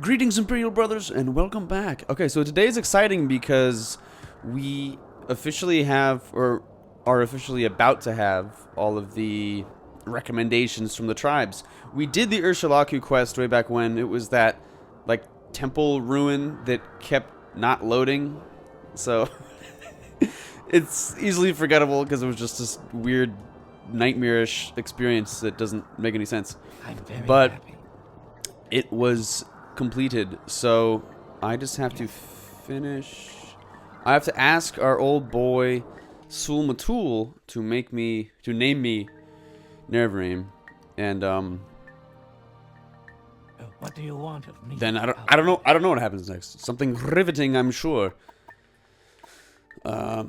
Greetings, Imperial Brothers, and welcome back. Okay, so today is exciting because we officially have, or are officially about to have, all of the recommendations from the tribes. We did the Urshulaku quest way back when. It was that, like, temple ruin that kept not loading. So, it's easily forgettable because it was just this weird, nightmarish experience that doesn't make any sense. I'm very But happy. it was completed, so I just have to finish. I have to ask our old boy Sulmatul to name me Nervream, and What do you want of me? then I don't know what happens next. Something riveting, I'm sure. What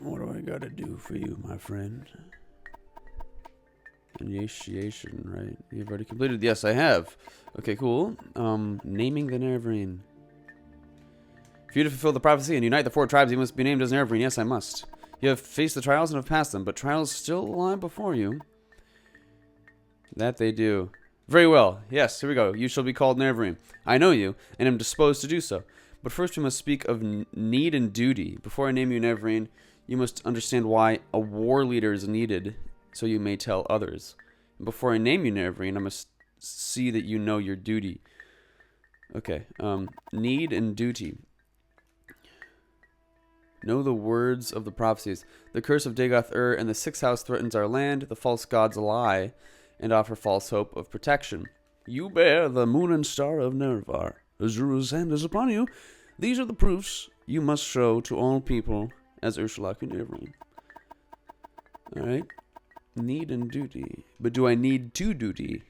do I gotta do for you, my friend? Initiation, right? You've already completed. Yes, I have. Okay, cool. Naming the Nervrine. For you to fulfill the prophecy and unite the four tribes, you must be named as Nervrine. Yes, I must. You have faced the trials and have passed them, but trials still lie before you. That they do. Very well. Yes, here we go. You shall be called Nervrine. I know you, and am disposed to do so. But first we must speak of need and duty. Before I name you Nervrine, you must understand why a war leader is needed, so you may tell others. And before I name you Nervrine, I must see that you know your duty. Okay, need and duty. Know the words of the prophecies. The curse of Dagother and the sixth house threatens our land. The false gods lie and offer false hope of protection. You bear the moon and star of Nervar. Azura's hand is upon you. These are the proofs you must show to all people as Urshulaku Nervrine. Alright. Need and duty. But do I need to duty?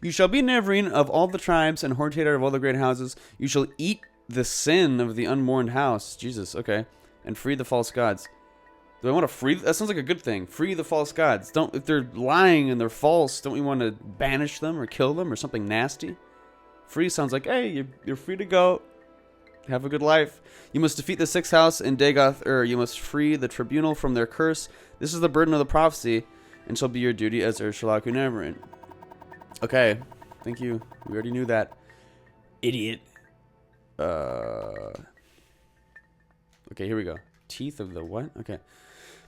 You shall be Nervrine of all the tribes and Hortator of all the great houses. You shall eat the sin of the unmourned house. Jesus, okay. And free the false gods. Do I want to free? That sounds like a good thing. Free the false gods. If they're lying and they're false, don't we want to banish them or kill them or something nasty? Free sounds like, hey, you're free to go. Have a good life. You must defeat the sixth house in Dagother. You must free the tribunal from their curse. This is the burden of the prophecy, and shall be your duty as Urshulaku Nervrine. Okay, thank you. We already knew that. Idiot. Okay, here we go. Teeth of the what? Okay.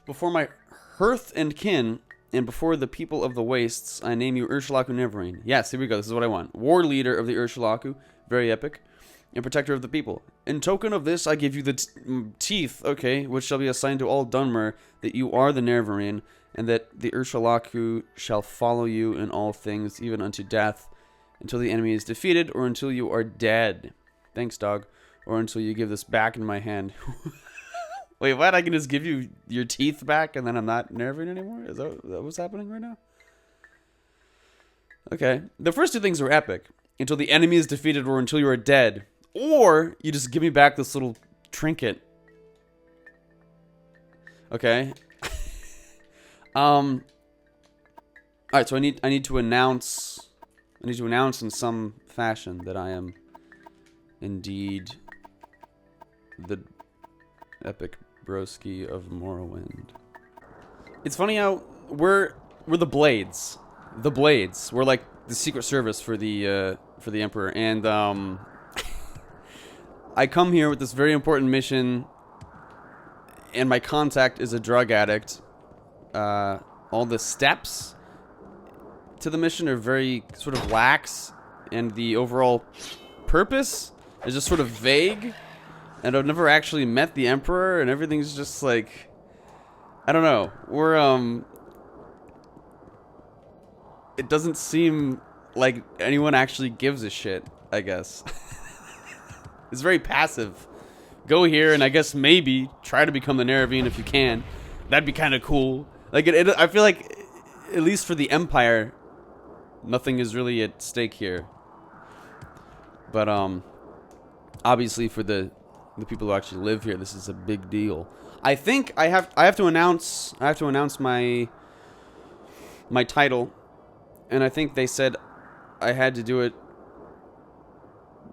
Before my hearth and kin, and before the people of the wastes, I name you Urshulaku Nervrine. Yes, here we go. This is what I want. War leader of the Urshulaku. Very epic. And protector of the people. In token of this, I give you the teeth, okay, which shall be assigned to all Dunmer, that you are the Nervrine, and that the Urshulaku shall follow you in all things, even unto death, until the enemy is defeated, or until you are dead. Thanks, dog. Or until you give this back in my hand. Wait, what? I can just give you your teeth back, and then I'm not Nervrine anymore? Is that what's happening right now? Okay. The first two things are epic. Until the enemy is defeated, or until you are dead. Or you just give me back this little trinket. Okay. Alright, so I need to announce in some fashion that I am indeed the epic broski of Morrowind. It's funny how we're the Blades. The Blades. We're like the Secret Service for the Emperor, and I come here with this very important mission, and my contact is a drug addict. All the steps to the mission are very sort of lax, and the overall purpose is just sort of vague, and I've never actually met the Emperor, and everything's just like, I don't know. It doesn't seem like anyone actually gives a shit, I guess. It's very passive. Go here and I guess maybe try to become the Nervrine if you can. That'd be kind of cool. Like I feel like, at least for the Empire, nothing is really at stake here. But obviously for the people who actually live here, this is a big deal. I think I have to announce my title, and I think they said I had to do it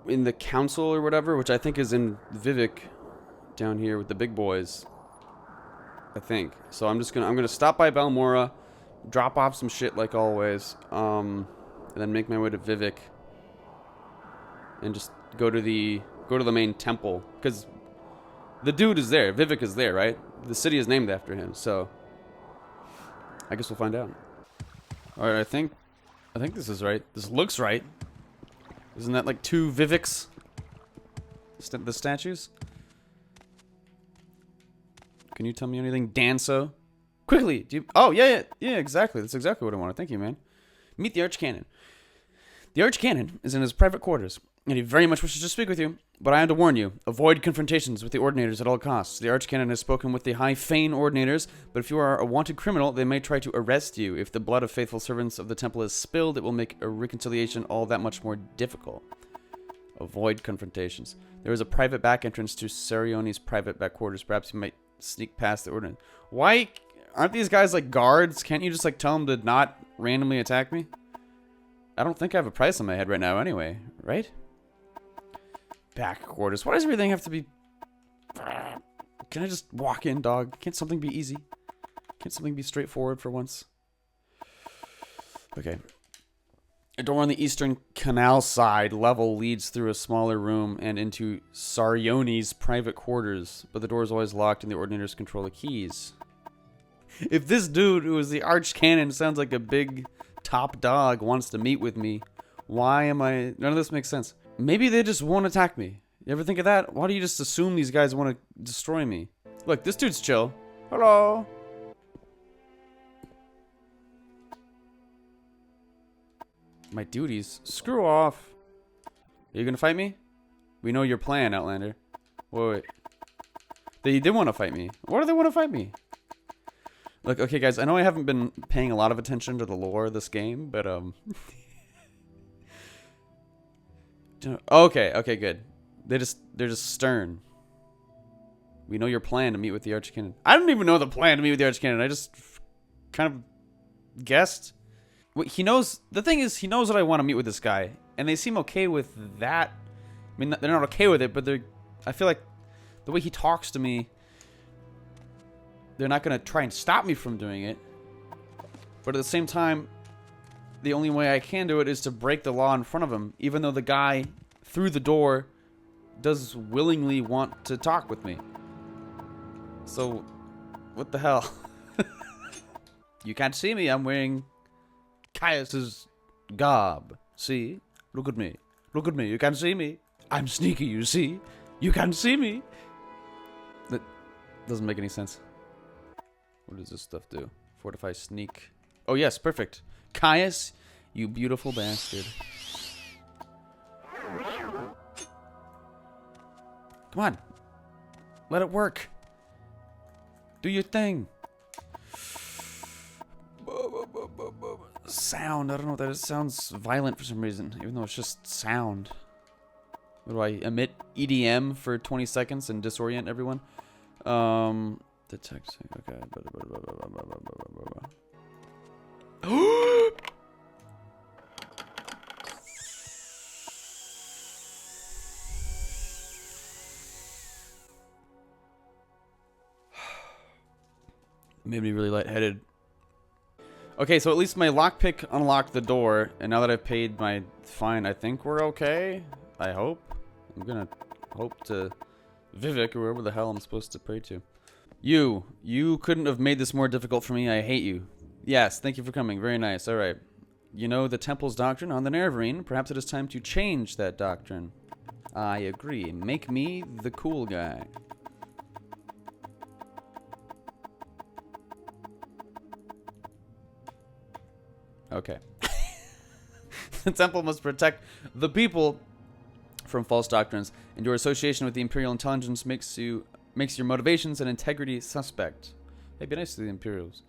in the council or whatever, which I think is in Vivec down here with the big boys. I think. So I'm gonna stop by Balmora, drop off some shit like always, and then make my way to Vivec and just go to the main temple, because the dude is there. Vivec is there, right? The city is named after him, so I guess we'll find out. All right, I think this is right. This looks right. Isn't that like 2 Vivecs? The statues? Can you tell me anything, Danso? Quickly! Oh, yeah, exactly. That's exactly what I wanted. Thank you, man. Meet the Archcanon. The Archcanon is in his private quarters, and he very much wishes to speak with you, but I am to warn you, avoid confrontations with the Ordinators at all costs. The Archcanon has spoken with the High Fane Ordinators, but if you are a wanted criminal, they may try to arrest you. If the blood of faithful servants of the temple is spilled, it will make a reconciliation all that much more difficult. Avoid confrontations. There is a private back entrance to Sarioni's private back quarters. Perhaps you might sneak past the Ordinators. Why aren't these guys like guards? Can't you just like tell them to not randomly attack me? I don't think I have a price on my head right now anyway, right? Back quarters. Why does everything have to be... Can I just walk in, dog? Can't something be easy? Can't something be straightforward for once? Okay. A door on the eastern canal side level leads through a smaller room and into Sarioni's private quarters, but the door is always locked and the Ordinators control the keys. If this dude, who is the Archcanon, sounds like a big top dog, wants to meet with me, why am I... None of this makes sense. Maybe they just won't attack me. You ever think of that? Why do you just assume these guys want to destroy me? Look, this dude's chill. Hello. My duties? Screw off. Are you gonna fight me? We know your plan, Outlander. Wait. They did want to fight me. Why do they want to fight me? Look, okay, guys, I know I haven't been paying a lot of attention to the lore of this game, but, Okay, good. They're just stern. We know your plan to meet with the Archcanon. I don't even know the plan to meet with the Archcanon. I just kind of guessed. He knows... The thing is, he knows that I want to meet with this guy, and they seem okay with that. I mean, they're not okay with it, but they're... I feel like the way he talks to me... They're not going to try and stop me from doing it. But at the same time, the only way I can do it is to break the law in front of him, even though the guy through the door does willingly want to talk with me. So, what the hell? You can't see me. I'm wearing Caius's garb. See? Look at me. Look at me. You can't see me. I'm sneaky, you see? You can't see me. That doesn't make any sense. What does this stuff do? Fortify sneak. Oh, yes. Perfect. Caius, you beautiful bastard. Come on. Let it work. Do your thing. Sound. I don't know what that is. It sounds violent for some reason, even though it's just sound. What do I emit? EDM for 20 seconds and disorient everyone? Detect. Okay. Made me really lightheaded. Okay, so at least my lockpick unlocked the door, and now that I've paid my fine, I think we're okay. I hope. I'm gonna hope to Vivec or whoever the hell I'm supposed to pray to. You couldn't have made this more difficult for me. I hate you. Yes, thank you for coming. Very nice. All right. You know the temple's doctrine on the Nerevarine. Perhaps it is time to change that doctrine. I agree. Make me the cool guy. Okay. The temple must protect the people from false doctrines, and your association with the Imperial Intelligence makes your motivations and integrity suspect. Hey, be nice to the Imperials.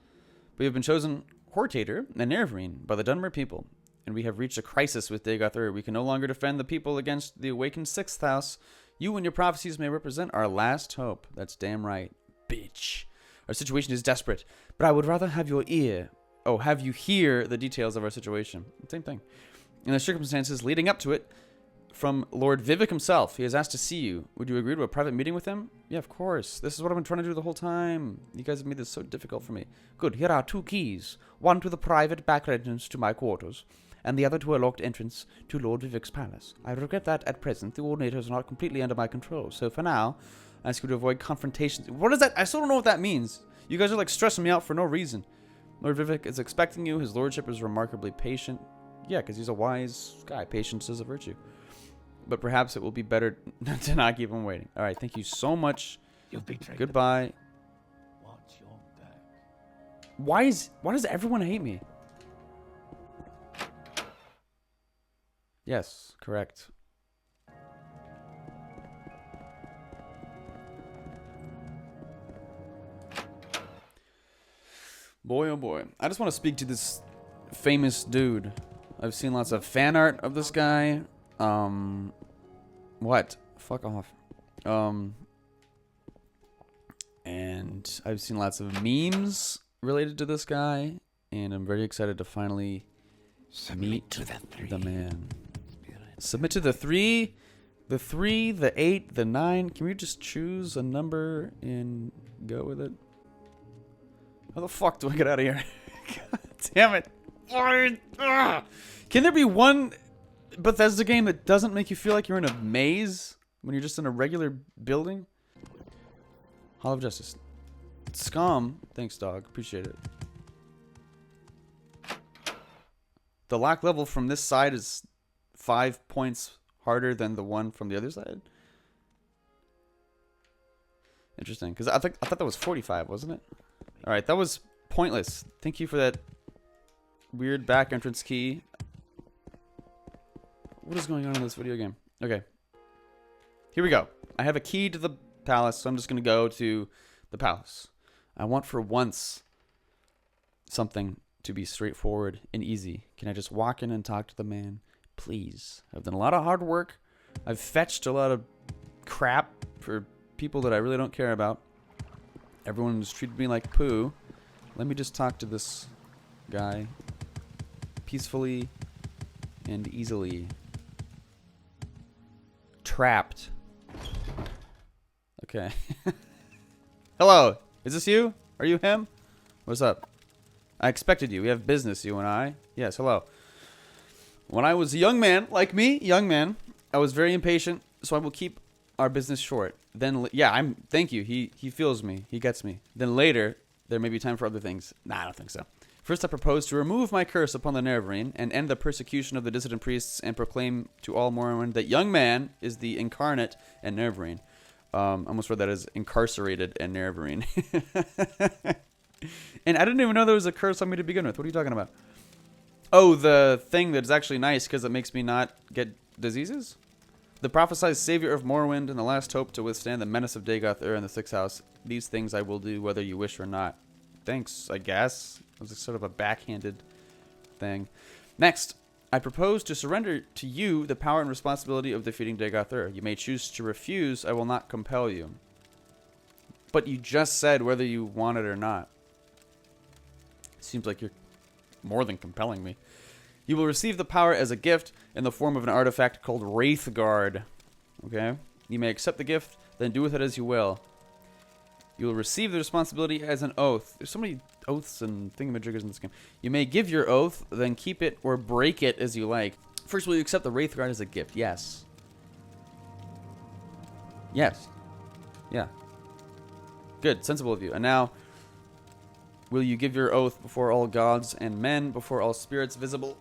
We have been chosen Hortator and Nerevarine by the Dunmer people, and we have reached a crisis with Dagother. We can no longer defend the people against the awakened Sixth House. You and your prophecies may represent our last hope. That's damn right, bitch. Our situation is desperate, but I would rather have your ear. Oh, have you hear the details of our situation. Same thing. In the circumstances leading up to it, from Lord Vivec himself. He has asked to see you. Would you agree to a private meeting with him? Yeah, of course. This is what I've been trying to do the whole time. You guys have made this so difficult for me. Good. Here are 2 keys. One to the private back entrance to my quarters, and the other to a locked entrance to Lord Vivec's palace. I regret that at present the ordinators are not completely under my control. So for now, I ask you to avoid confrontations. What is that? I still don't know what that means. You guys are like stressing me out for no reason. Lord Vivec is expecting you. His lordship is remarkably patient. Yeah, because he's a wise guy. Patience is a virtue. But perhaps it will be better to not keep him waiting. All right, thank you so much. You've betrayed Goodbye. Watch your back. Why does everyone hate me? Yes, correct. Boy, oh boy. I just want to speak to this famous dude. I've seen lots of fan art of this guy. What? Fuck off. And I've seen lots of memes related to this guy, and I'm very excited to finally meet the man. Submit to the 3, the 3, the 8, the 9. Can we just choose a number and go with it? How the fuck do I get out of here? God damn it. Can there be one Bethesda game that doesn't make you feel like you're in a maze when you're just in a regular building? Hall of Justice. Scum. Thanks, dog. Appreciate it. The lock level from this side is 5 points harder than the one from the other side. Interesting, because I thought that was 45, wasn't it? All right, that was pointless. Thank you for that weird back entrance key. What is going on in this video game? Okay. Here we go. I have a key to the palace, so I'm just going to go to the palace. I want for once something to be straightforward and easy. Can I just walk in and talk to the man? Please. I've done a lot of hard work. I've fetched a lot of crap for people that I really don't care about. Everyone has treated me like poo. Let me just talk to this guy peacefully and easily. Trapped. Okay. Hello. Is this you? Are you him? What's up? I expected you. We have business, you and I. Yes, hello. When I was a young man, like me, I was very impatient, so I will keep our business short. Then, yeah, thank you. He feels me. He gets me. Then later, there may be time for other things. Nah, I don't think so. First, I propose to remove my curse upon the Nerevarine and end the persecution of the dissident priests and proclaim to all Morrowind that young man is the incarnate and Nerevarine. I almost read that as incarcerated and Nerevarine. And I didn't even know there was a curse on me to begin with. What are you talking about? Oh, the thing that's actually nice because it makes me not get diseases? The prophesied savior of Morrowind and the last hope to withstand the menace of Dagother in the Sixth House. These things I will do whether you wish or not. Thanks, I guess. It was sort of a backhanded thing. Next, I propose to surrender to you the power and responsibility of defeating Dagother. You may choose to refuse. I will not compel you. But you just said whether you want it or not. Seems like you're more than compelling me. You will receive the power as a gift in the form of an artifact called Wraithguard. Okay? You may accept the gift, then do with it as you will. You will receive the responsibility as an oath. There's so many oaths and thingamajiggers in this game. You may give your oath, then keep it or break it as you like. First, will you accept the Wraithguard as a gift? Yes. Yes. Yeah. Good. Sensible of you. And now, will you give your oath before all gods and men, before all spirits visible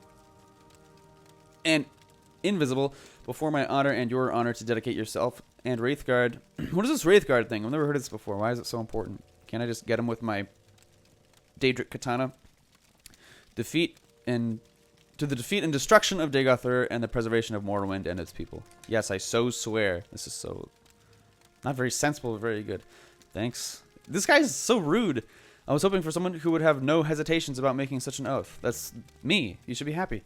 and invisible, before my honor and your honor, to dedicate yourself and Wraithguard? What is this Wraithguard thing? I've never heard of this before. Why is it so important? Can't I just get him with my Daedric Katana? Defeat and to the defeat and destruction of Dagother and the preservation of Morrowind and its people. Yes, I so swear. This is so not very sensible, but very good. Thanks. This guy's so rude. I was hoping for someone who would have no hesitations about making such an oath. That's me. You should be happy.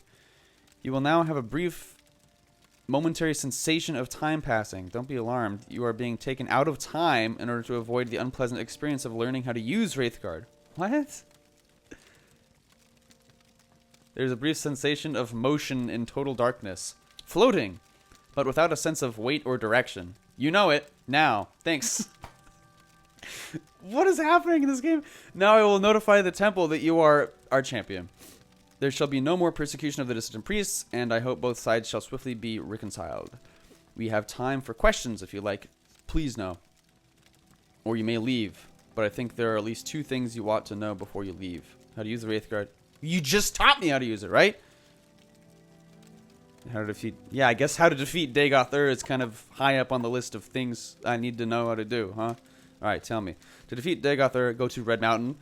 You will now have a brief, momentary sensation of time passing. Don't be alarmed. You are being taken out of time in order to avoid the unpleasant experience of learning how to use Wraithguard. What? There's a brief sensation of motion in total darkness. Floating. but without a sense of weight or direction. You know it now. Thanks. What is happening in this game? Now I will notify the temple that you are our champion. There shall be no more persecution of the dissident priests, and I hope both sides shall swiftly be reconciled. We have time for questions if you like. Please no. Or you may leave. But I think there are at least 2 things you ought to know before you leave. How to use the Wraith Guard. You just taught me how to use it, right? How to defeat... Yeah, I guess how to defeat Dagother is kind of high up on the list of things I need to know how to do, huh? Alright, tell me. To defeat Dagother, go to Red Mountain.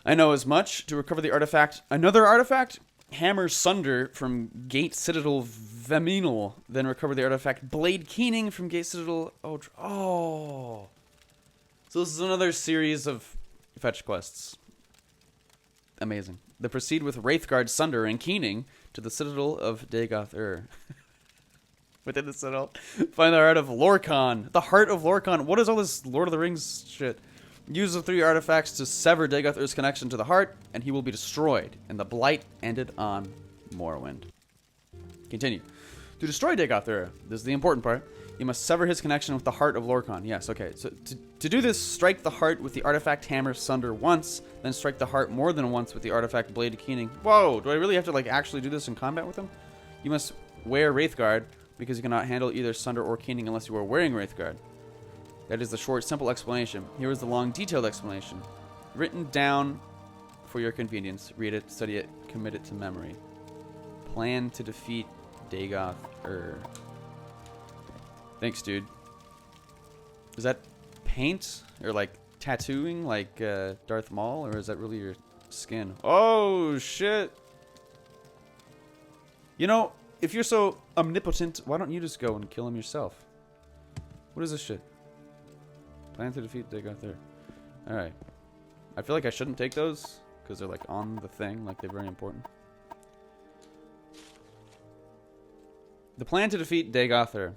I know as much. To recover the artifact. Another artifact? Hammer Sunder from Gate Citadel Veminal. Then recover the artifact Blade Keening from Gate Citadel... Oh. So this is another series of fetch quests. Amazing. They proceed with Wraithguard Sunder and Keening to the Citadel of Dagother. Within the Citadel, find the Heart of Lorkhan. The Heart of Lorkhan. What is all this Lord of the Rings shit? Use the 3 artifacts to sever Dagother's connection to the heart, and he will be destroyed. And the blight ended on Morrowind. Continue. To destroy Dagother, this is the important part, you must sever his connection with the Heart of Lorkhan. Yes, okay. So to do this, strike the heart with the artifact Hammer Sunder once, then strike the heart more than once with the artifact Blade Keening. Whoa, do I really have to like actually do this in combat with him? You must wear Wraithguard, because you cannot handle either Sunder or Keening unless you are wearing Wraithguard. That is the short, simple explanation. Here is the long, detailed explanation. Written down for your convenience. Read it, study it, commit it to memory. Plan to defeat Dagother. Thanks, dude. Is that paint? Or like tattooing like Darth Maul? Or is that really your skin? Oh, shit. You know, if you're so omnipotent, why don't you just go and kill him yourself? What is this shit? Plan to defeat Dagother. Alright. I feel like I shouldn't take those, because they're like on the thing, like they're very important. The plan to defeat Dagother.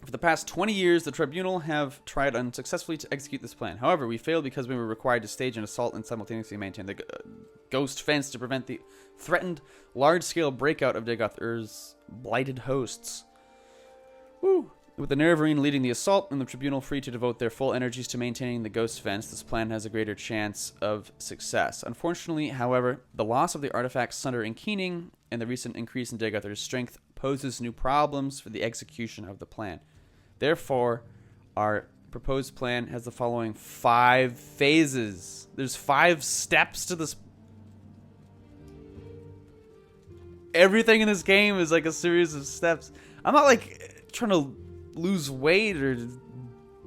For the past 20 years, the Tribunal have tried unsuccessfully to execute this plan. However, we failed because we were required to stage an assault and simultaneously maintain the ghost fence to prevent the threatened large-scale breakout of Dagother's blighted hosts. Woo! With the Nerevarine leading the assault and the Tribunal free to devote their full energies to maintaining the ghost fence, this plan has a greater chance of success. Unfortunately, however, the loss of the artifacts Sunder and Keening and the recent increase in Dagother's strength poses new problems for the execution of the plan. Therefore, our proposed plan has the following 5 phases. There's 5 steps to this. Everything in this game is like a series of steps. I'm not like trying to lose weight or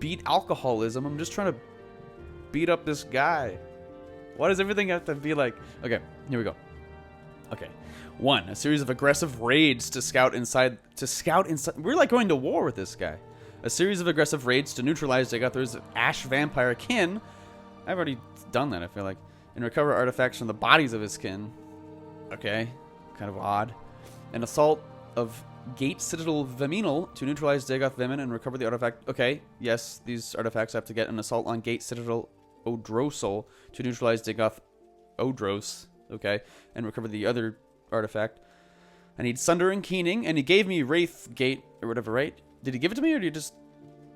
beat alcoholism. I'm just trying to beat up this guy. Why does everything have to be like... Okay, here we go. Okay. 1. A series of aggressive raids to scout inside... We're like going to war with this guy. A series of aggressive raids to neutralize Dagother's ash vampire kin. I've already done that, I feel like. And recover artifacts from the bodies of his kin. Okay. Kind of odd. An assault of Gate Citadel Veminal to neutralize Dagoth Vemin and recover the artifact. Okay, yes, these artifacts have to get an assault on Gate Citadel Odrosol to neutralize Dagoth Odros. Okay, and recover the other artifact. I need Sunder and Keening, and he gave me Wraith Gate or whatever, right? Did he give it to me, or did he just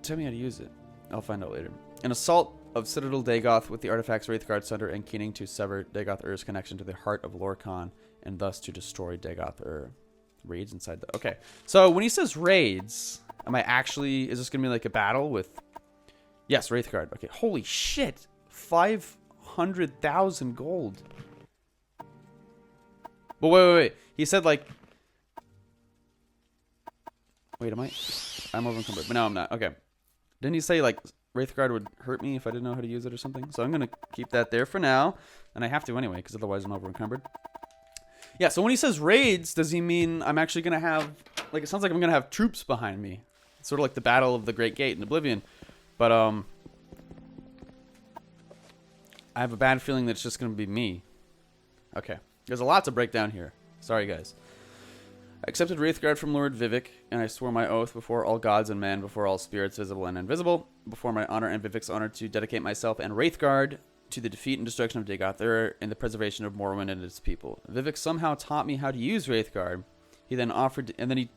tell me how to use it? I'll find out later. An assault of Citadel Dagoth with the artifacts Wraithguard, Sunder, and Keening to sever Dagother's connection to the Heart of Lorkhan, and thus to destroy Dagother. Raids inside the... Okay. So, when he says raids, am I actually... Is this going to be like a battle with... Yes, Wraithguard. Okay. Holy shit. 500,000 gold. But wait. He said like... Wait, am I... I'm overencumbered. But no, I'm not. Okay. Didn't he say like Wraithguard would hurt me if I didn't know how to use it or something? So I'm going to keep that there for now. And I have to anyway, because otherwise I'm overencumbered. Yeah, so when he says raids, does he mean I'm actually going to have... Like, it sounds like I'm going to have troops behind me. It's sort of like the Battle of the Great Gate in Oblivion. But, I have a bad feeling that it's just going to be me. Okay. There's a lot to break down here. Sorry, guys. I accepted Wraithguard from Lord Vivec, and I swore my oath before all gods and men, before all spirits visible and invisible, before my honor and Vivec's honor, to dedicate myself and Wraithguard to the defeat and destruction of Dagother and the preservation of Morrowind and its people. Vivec somehow taught me how to use Wraithguard. He then offered, and then he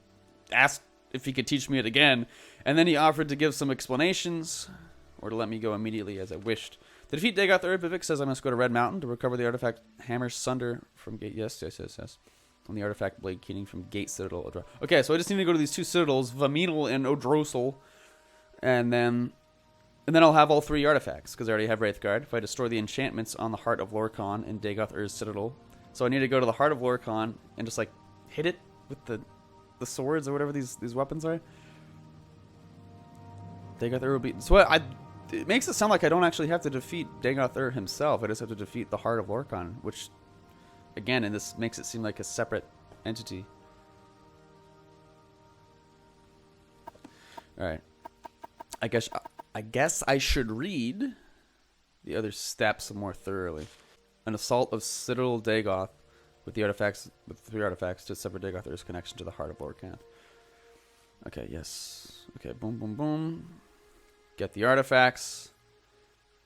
asked if he could teach me it again. And then he offered to give some explanations, or to let me go immediately as I wished. To defeat Dagother, Vivec says I must go to Red Mountain to recover the artifact Hammer Sunder from Gate. Yes. And the artifact Blade Keening from Gate Citadel. Okay, so I just need to go to these two citadels, Vaminal and Odrosel, and then I'll have all 3 artifacts, because I already have Wraithguard. If I destroy the enchantments on the Heart of Lorkhan in Dagother's Citadel. So I need to go to the Heart of Lorkhan and just, like, hit it with the swords or whatever these weapons are. Dagother will be... So it makes it sound like I don't actually have to defeat Dagother himself. I just have to defeat the Heart of Lorkhan, which, again, and this makes it seem like a separate entity. Alright. I guess I should read the other steps more thoroughly. An assault of Citadel Dagoth with 3 artifacts to sever Dagother's connection to the Heart of Lorkhan. Okay, yes. Okay, boom, boom, boom. Get the artifacts.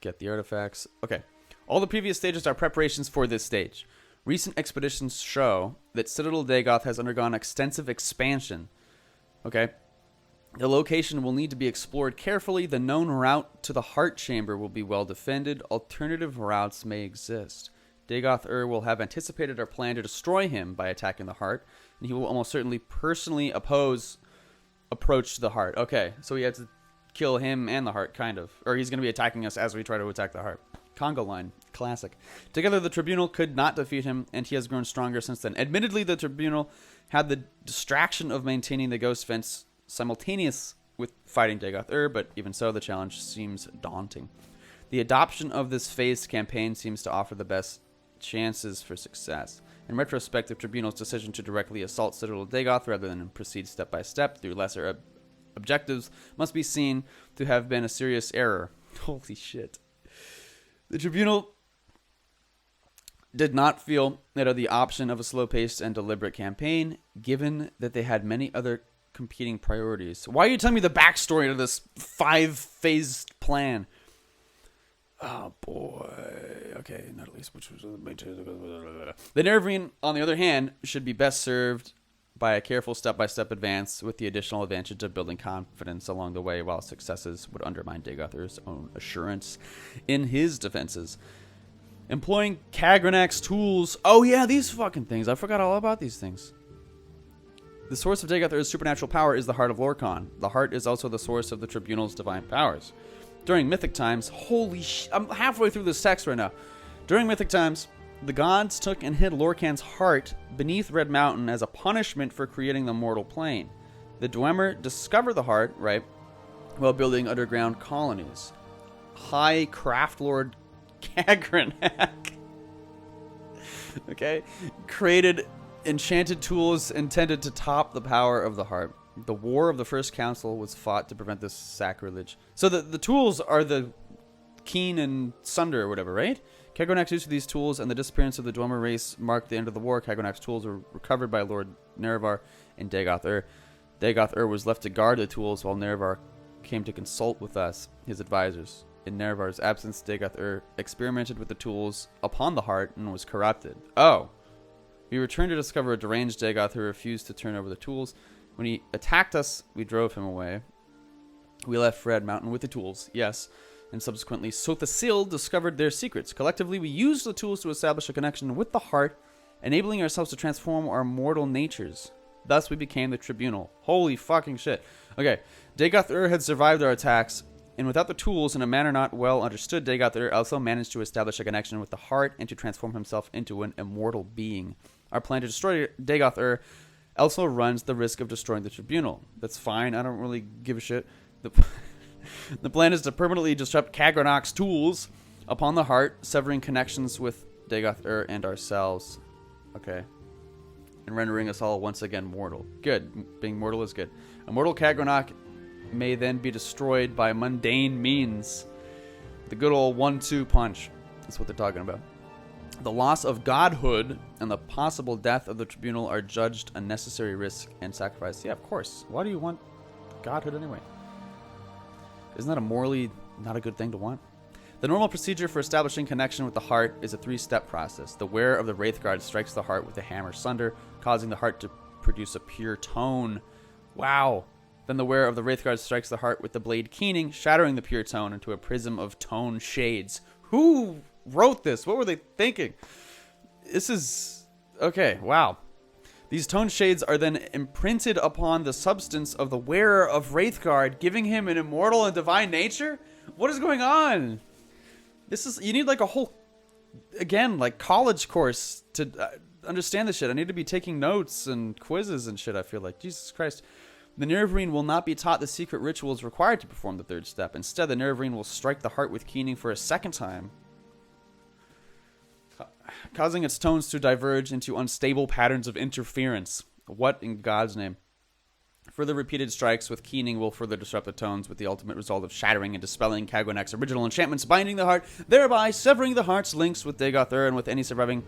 Okay. All the previous stages are preparations for this stage. Recent expeditions show that Citadel Dagoth has undergone extensive expansion. Okay. The location will need to be explored carefully. The known route to the Heart Chamber will be well defended. Alternative routes may exist. Dagother will have anticipated our plan to destroy him by attacking the Heart, and he will almost certainly personally approach the Heart. Okay, so we have to kill him and the Heart, kind of. Or he's going to be attacking us as we try to attack the Heart. Congo line. Classic. Together, the Tribunal could not defeat him, and he has grown stronger since then. Admittedly, the Tribunal had the distraction of maintaining the Ghost Fence simultaneous with fighting Dagother, but even so, the challenge seems daunting. The adoption of this phased campaign seems to offer the best chances for success. In retrospect, the Tribunal's decision to directly assault Citadel Dagoth rather than proceed step by step through lesser objectives must be seen to have been a serious error. Holy shit. The Tribunal did not feel that the option of a slow-paced and deliberate campaign, given that they had many other competing priorities. Why are you telling me the backstory to this 5-phased plan? Oh boy. Okay, not at least which was the Nervian, on the other hand, should be best served by a careful step-by-step advance with the additional advantage of building confidence along the way, while successes would undermine Dagother's own assurance in his defenses. Employing Kagranak's tools. Oh yeah, these fucking things. I forgot all about these things. The source of Dagother's supernatural power is the Heart of Lorkhan. The Heart is also the source of the Tribunal's divine powers. During Mythic times, holy I'm halfway through this text right now. During Mythic times, the gods took and hid Lorkhan's heart beneath Red Mountain as a punishment for creating the mortal plane. The Dwemer discovered the heart, right, while building underground colonies. High Craft Lord Kagranak, okay, created enchanted tools intended to top the power of the heart. The War of the First Council was fought to prevent this sacrilege. So the tools are the Keen and Sunder or whatever, right? Kagranak's use of these tools and the disappearance of the Dwemer race marked the end of the war. Kagranak's tools were recovered by Lord Nerevar and Dagother. Dagother was left to guard the tools while Nerevar came to consult with us, his advisors. In Nerevar's absence, Dagother experimented with the tools upon the heart and was corrupted. Oh. We returned to discover a deranged Dagoth who refused to turn over the tools. When he attacked us, we drove him away. We left Red Mountain with the tools, yes, and subsequently Sothasil discovered their secrets. Collectively, we used the tools to establish a connection with the heart, enabling ourselves to transform our mortal natures. Thus, we became the Tribunal. Holy fucking shit. Okay, Dagother had survived our attacks, and without the tools, in a manner not well understood, Dagother also managed to establish a connection with the heart and to transform himself into an immortal being. Our plan to destroy Dagother also runs the risk of destroying the Tribunal. That's fine. I don't really give a shit. The plan is to permanently disrupt Kagranak's tools upon the heart, severing connections with Dagother and ourselves. Okay. And rendering us all once again mortal. Good. Being mortal is good. A mortal Kagranak may then be destroyed by mundane means. The good old 1-2 punch. That's what they're talking about. The loss of godhood and the possible death of the Tribunal are judged a necessary risk and sacrifice. Yeah, of course. Why do you want godhood anyway? Isn't that a morally not a good thing to want? The normal procedure for establishing connection with the heart is a 3-step process. The wearer of the Wraithguard strikes the heart with a hammer sunder, causing the heart to produce a pure tone. Wow. Then the wearer of the Wraithguard strikes the heart with the blade keening, shattering the pure tone into a prism of tone shades. Who wrote this? What were they thinking? This is... Okay, wow. These tone shades are then imprinted upon the substance of the wearer of Wraithguard, giving him an immortal and divine nature? What is going on? This is... You need like a whole... Again, like college course to understand this shit. I need to be taking notes and quizzes and shit, I feel like. Jesus Christ. The Nervarine will not be taught the secret rituals required to perform the third step. Instead, the Nervarine will strike the heart with keening for a second time, causing its tones to diverge into unstable patterns of interference. What in God's name? Further repeated strikes with keening will further disrupt the tones, with the ultimate result of shattering and dispelling Kagonak's original enchantments, binding the heart, thereby severing the heart's links with Dagother and with any surviving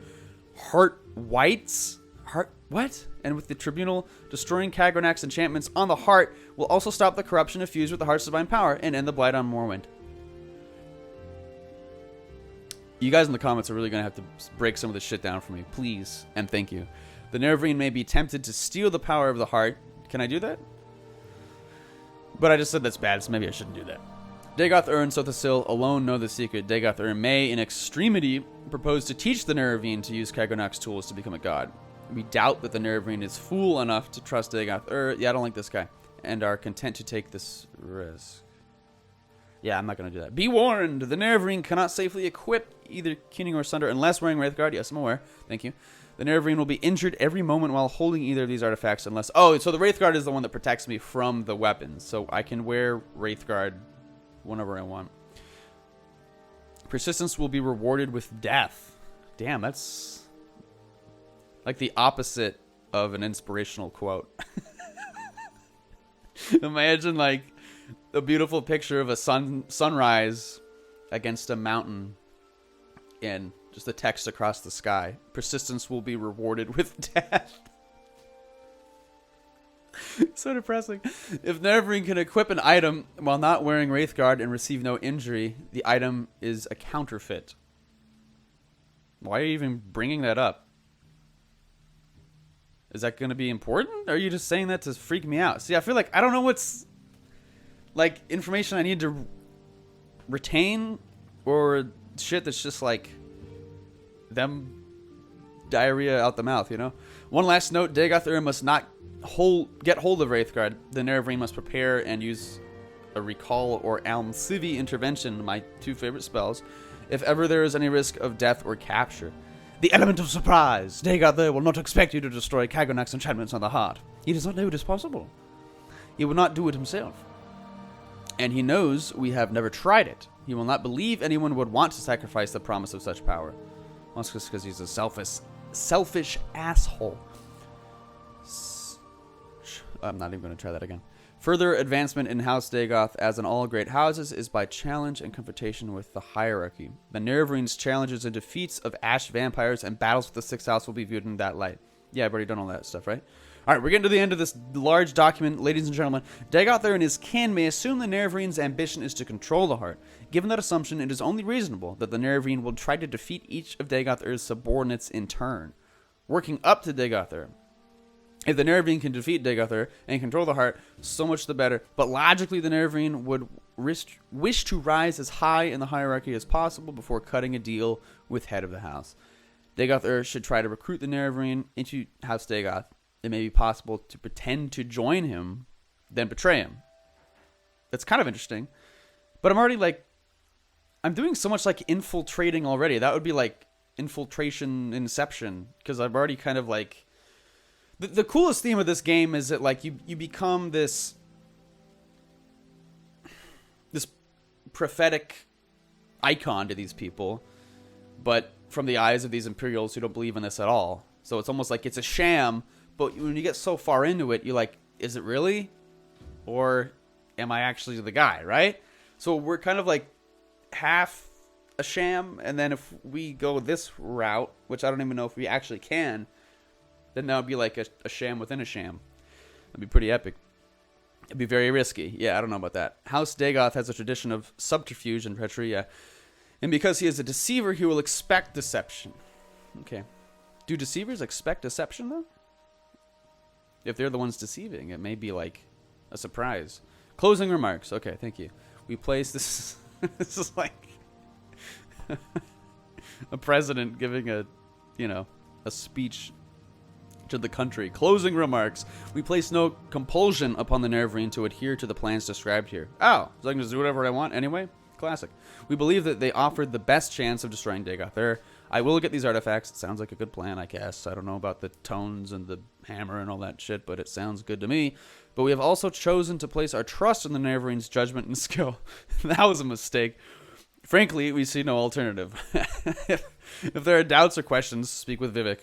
heart whites. Heart what? And with the tribunal destroying Kagonak's enchantments on the heart will also stop the corruption infused with the heart's divine power and end the blight on Morrowind. You guys in the comments are really going to have to break some of this shit down for me, please, and thank you. The Nervarine may be tempted to steal the power of the heart. Can I do that? But I just said that's bad, so maybe I shouldn't do that. Dagother and Sothasil alone know the secret. Dagother may, in extremity, propose to teach the Nervarine to use Kagonak's tools to become a god. We doubt that the Nervarine is fool enough to trust Dagother. Yeah, I don't like this guy. And are content to take this risk. Yeah, I'm not going to do that. Be warned! The Nervarine cannot safely equip either Keening or Sunder unless wearing Wraithguard. Yes, I'm aware. Thank you. The Nervarine will be injured every moment while holding either of these artifacts unless... Oh, so the Wraithguard is the one that protects me from the weapons. So I can wear Wraithguard whenever I want. Persistence will be rewarded with death. Damn, that's... like the opposite of an inspirational quote. Imagine like a beautiful picture of a sunrise against a mountain and just the text across the sky. Persistence will be rewarded with death. So depressing. If Nervarine can equip an item while not wearing Wraithguard and receive no injury, the item is a counterfeit. Why are you even bringing that up? Is that going to be important? Or are you just saying that to freak me out? See, I feel like I don't know what's like information I need to retain or shit that's just like them diarrhea out the mouth, you know? One last note, Dagother must not get hold of Wraithguard. The Nervarine must prepare and use a recall or Almcivi intervention, my two favorite spells, if ever there is any risk of death or capture. The element of surprise. Dagother will not expect you to destroy Kagonak's enchantments on the heart. He does not know it is possible. He will not do it himself. And he knows we have never tried it. He will not believe anyone would want to sacrifice the promise of such power. Mostly because he's a selfish asshole. I'm not even going to try that again. Further advancement in House Dagoth, as in all great houses, is by challenge and confrontation with the hierarchy. The Nervarine's challenges and defeats of ash vampires and battles with the Sixth House will be viewed in that light. Yeah, I've already done all that stuff, right? All right, we're getting to the end of this large document, ladies and gentlemen. Dagother and his kin may assume the Nervarine's ambition is to control the heart. Given that assumption, it is only reasonable that the Nervarine will try to defeat each of Dagother's subordinates in turn, working up to Dagother. If the Nervarine can defeat Dagother and control the heart, so much the better. But logically, the Nervarine would wish to rise as high in the hierarchy as possible before cutting a deal with head of the house. Dagother should try to recruit the Nervarine into House Dagoth. It may be possible to pretend to join him, then betray him. That's kind of interesting. But I'm already like... I'm doing so much like infiltrating already. That would be like infiltration inception. Because I've already kind of like... The coolest theme of this game is that like you become this prophetic icon to these people, but from the eyes of these Imperials who don't believe in this at all. So it's almost like it's a sham, but when you get so far into it, you're like, is it really? Or am I actually the guy, right? So we're kind of like half a sham, and then if we go this route, which I don't even know if we actually can, then that would be like a sham within a sham. That'd be pretty epic. It'd be very risky. Yeah, I don't know about that. House Dagoth has a tradition of subterfuge and treachery, yeah. And because he is a deceiver, he will expect deception. Okay. Do deceivers expect deception, though? If they're the ones deceiving, it may be like A surprise. Closing remarks. Okay, thank you. We place this. This is like a president giving a speech to the country. Closing remarks. We place no compulsion upon the Nervarian to adhere to the plans described here. Oh, so I can just do whatever I want anyway? Classic. We believe that they offered the best chance of destroying Dagother. I will get these artifacts. It sounds like a good plan, I guess. I don't know about the tones and the hammer and all that shit, but it sounds good to me. But we have also chosen to place our trust in the Nervarian's judgment and skill. That was a mistake. Frankly, we see no alternative. If there are doubts or questions, speak with Vivec.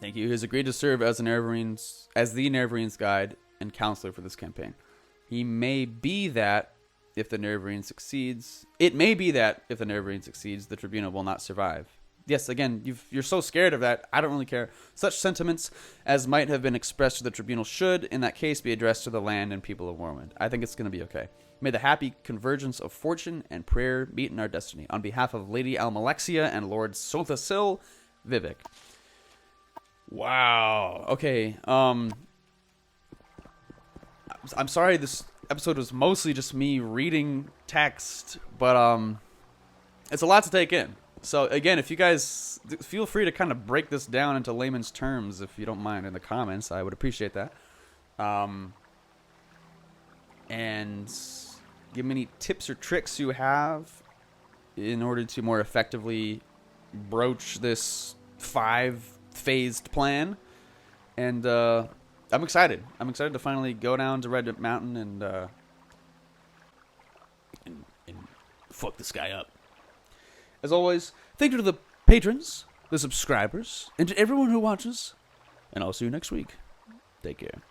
Thank you. He has agreed to serve as the Nervarian's guide and counselor for this campaign. He may be that if the Nervarian succeeds. It may be that if the Nervarian succeeds, the Tribunal will not survive. Yes, again, you're so scared of that. I don't really care. Such sentiments as might have been expressed to the Tribunal should, in that case, be addressed to the land and people of Morrowind. I think it's going to be okay. May the happy convergence of fortune and prayer meet in our destiny. On behalf of Lady Almalexia and Lord Sothasil, Vivec. Wow. Okay. I'm sorry this episode was mostly just me reading text, but it's a lot to take in. So again, if you guys feel free to kind of break this down into layman's terms, if you don't mind, in the comments, I would appreciate that. And give me any tips or tricks you have in order to more effectively broach this 5-phased plan. And I'm excited. I'm excited to finally go down to Red Mountain and fuck this guy up. As always, thank you to the patrons, the subscribers, and to everyone who watches. And I'll see you next week. Take care.